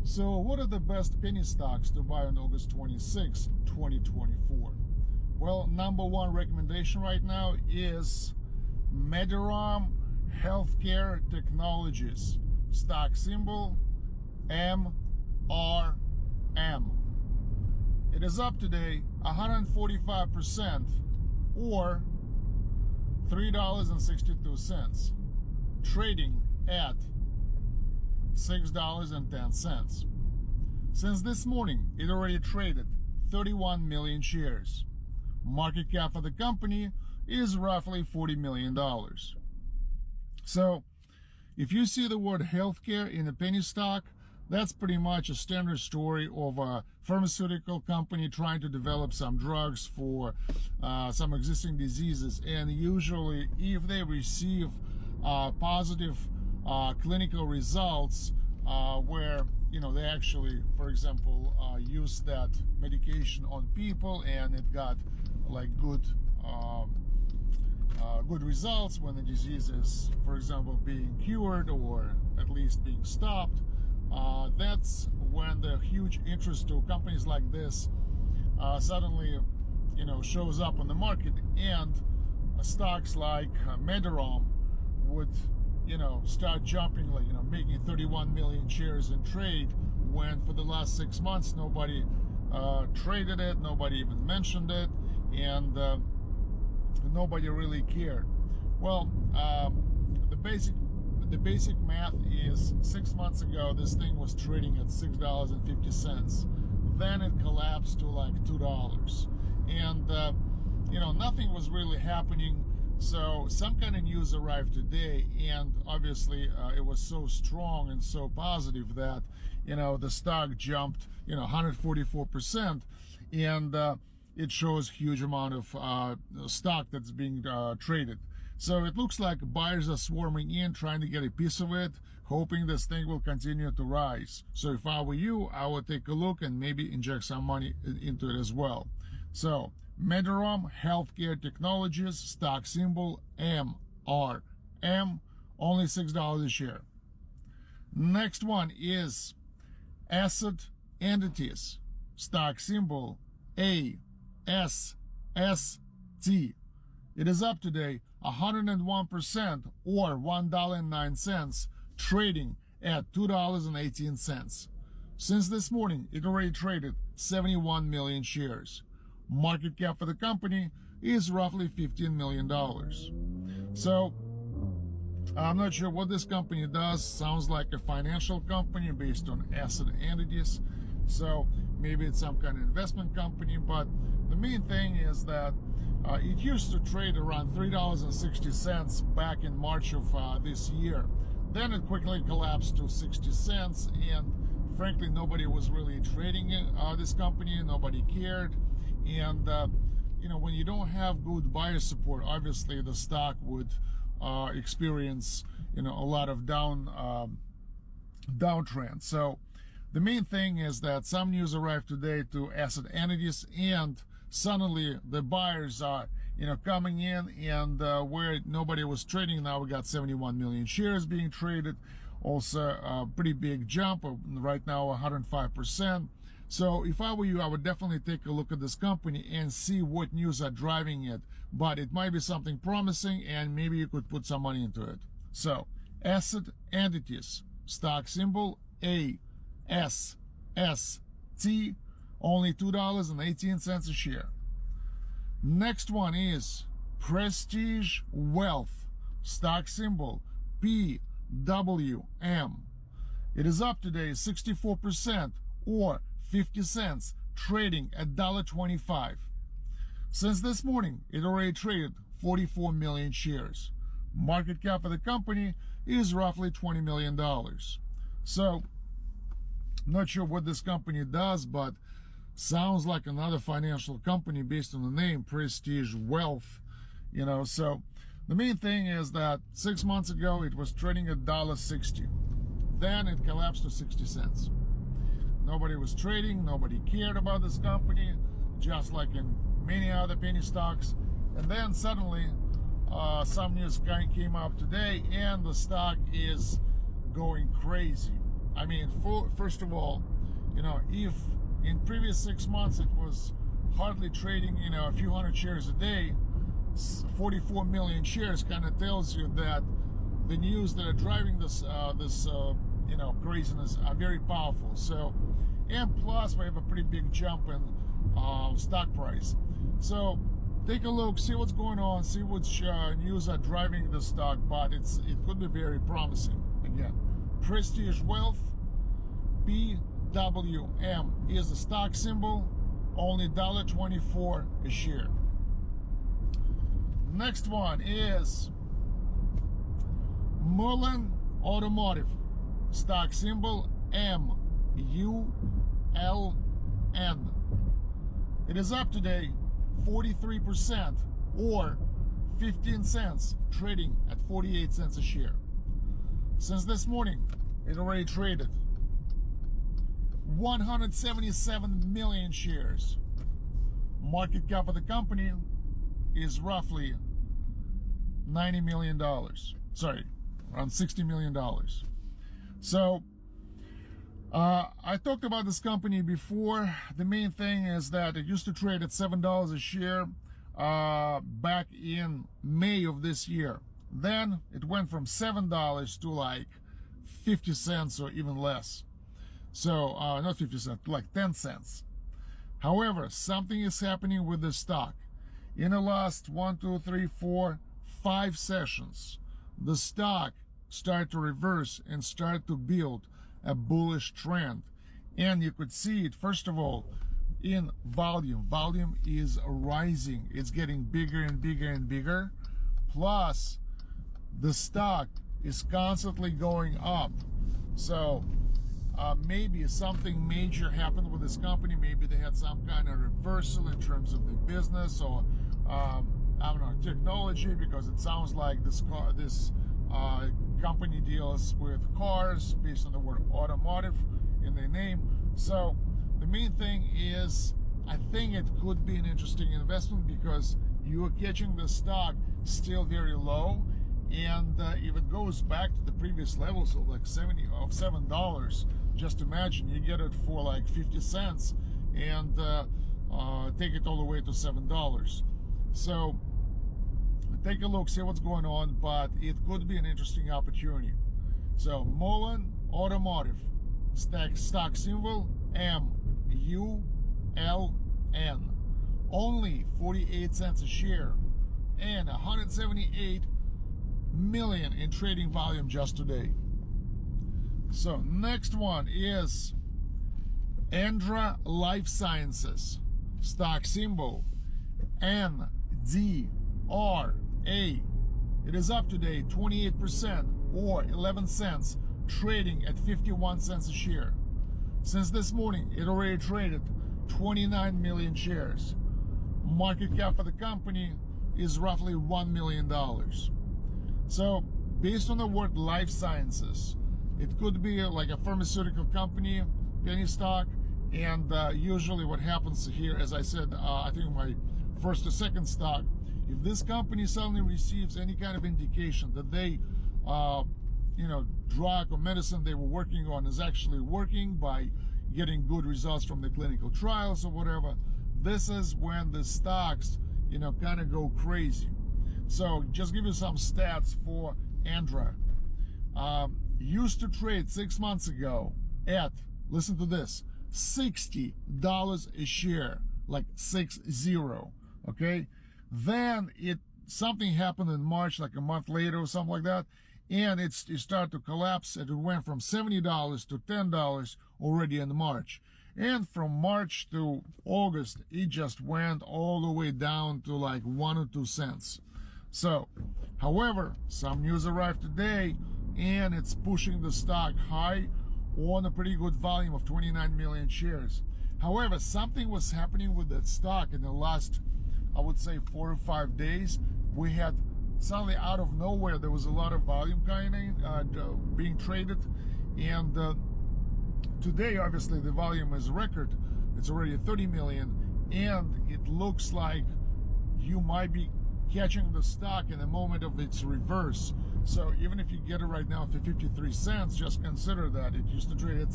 So what are the best penny stocks to buy on August 26, 2024? Well, number one recommendation right now is Mediram Healthcare Technologies, stock symbol MRM. It is up today 145% or $3.62, trading at $6.10. Since this morning, it already traded 31 million shares. Market cap for the company is roughly $40 million. So, if you see the word healthcare in a penny stock, that's pretty much a standard story of a pharmaceutical company trying to develop some drugs for some existing diseases. And usually, if they receive positive clinical results where they actually, for example, use that medication on people and it got like good results when the disease is, for example, being cured or at least being stopped, that's when the huge interest to companies like this suddenly shows up on the market, and stocks like Mediram would start jumping, like making 31 million shares in trade, when for the last 6 months nobody traded it, nobody even mentioned it, and nobody really cared. Well, the basic math is 6 months ago this thing was trading at $6.50. Then it collapsed to like $2, and nothing was really happening. So some kind of news arrived today, and obviously it was so strong and so positive that the stock jumped 144%, and it shows huge amount of stock that's being traded. So it looks like buyers are swarming in, trying to get a piece of it, hoping this thing will continue to rise. So if I were you, I would take a look and maybe inject some money into it as well. So Mediram Healthcare Technologies, stock symbol MRM, only $6 a share. Next one is Asset Entities, stock symbol ASST. It is up today 101% or $1.09, trading at $2.18. Since this morning, it already traded 71 million shares. Market cap for the company is roughly $15 million. So, I'm not sure what this company does. Sounds like a financial company based on asset entities. So maybe it's some kind of investment company, but the main thing is that it used to trade around $3.60 back in March of this year. Then it quickly collapsed to 60 cents, and frankly, nobody was really trading this company. Nobody cared. And when you don't have good buyer support, obviously the stock would experience a lot of downtrend. So the main thing is that some news arrived today to asset entities, and suddenly the buyers are coming in, and where nobody was trading, now we got 71 million shares being traded. Also a pretty big jump, right now 105%. So if I were you, I would definitely take a look at this company and see what news are driving it. But it might be something promising, and maybe you could put some money into it. So Asset Entities, stock symbol ASST, only $2.18 a share. Next one is Prestige Wealth, stock symbol PWM. It is up today 64% or 50 cents, trading at $1.25. Since this morning, it already traded 44 million shares. Market cap for the company is roughly $20 million. So, not sure what this company does, but sounds like another financial company based on the name Prestige Wealth. So the main thing is that 6 months ago it was trading at $1.60. Then it collapsed to 60 cents. Nobody was trading, nobody cared about this company, just like in many other penny stocks. And then suddenly some news came up today, and the stock is going crazy. I mean, first of all, you know, if in previous 6 months it was hardly trading, you know, a few hundred shares a day, 44 million shares kind of tells you that the news that are driving this you know, craziness are very powerful. So, and plus we have a pretty big jump in stock price. So take a look, see what's going on, see which news are driving the stock, but it could be very promising. Again, Prestige Wealth, PWM is the stock symbol, only $1.24 a share. Next one is Mullen Automotive, stock symbol MULN. It is up today 43% or 15 cents, trading at 48 cents a share. Since this morning, it already traded 177 million shares. Market cap of the company is roughly $90 million. Sorry, around $60 million. So I talked about this company before. The main thing is that it used to trade at $7 a share back in May of this year. Then it went from $7 to like 50 cents or even less. So not 50 cents, like 10 cents. However, something is happening with this stock. In the last 1, 2, 3, 4, 5 sessions, the stock started to reverse and start to build a bullish trend. And you could see it, first of all, in volume. Volume is rising. It's getting bigger and bigger and bigger. Plus, the stock is constantly going up. So maybe something major happened with this company. Maybe they had some kind of reversal in terms of the business, or I don't know, technology, because it sounds like this company deals with cars based on the word automotive in their name. So the main thing is, I think it could be an interesting investment because you are catching the stock still very low, and if it goes back to the previous levels of like $7, just imagine you get it for like 50 cents and take it all the way to $7. So take a look, see what's going on, but it could be an interesting opportunity. So Mullen Automotive, stock symbol MULN, only 48 cents a share, and 178 million in trading volume just today. So next one is Andra Life Sciences, stock symbol NDRA. It is up today 28% or 11 cents, trading at 51 cents a share. Since this morning, it already traded 29 million shares. Market cap for the company is roughly $1 million. So based on the word life sciences, it could be like a pharmaceutical company, penny stock. And usually what happens here, as I said, I think my first or second stock, if this company suddenly receives any kind of indication that they, you know, drug or medicine they were working on is actually working by getting good results from the clinical trials or whatever, this is when the stocks, you know, kind of go crazy. So just give you some stats for Andra. Used to trade 6 months ago at, listen to this, $60 a share, like 60, okay? Then something happened in March, like a month later or something like that, and it started to collapse, and it went from $70 to $10 already in March. And from March to August, it just went all the way down to like 1 or 2 cents. So, however, some news arrived today, and it's pushing the stock high on a pretty good volume of 29 million shares. However, something was happening with that stock in the last, I would say, 4 or 5 days. We had suddenly out of nowhere, there was a lot of volume kind of being traded, and today obviously the volume is record. It's already 30 million, and it looks like you might be catching the stock in the moment of its reverse. So even if you get it right now for 53 cents, just consider that it used to trade at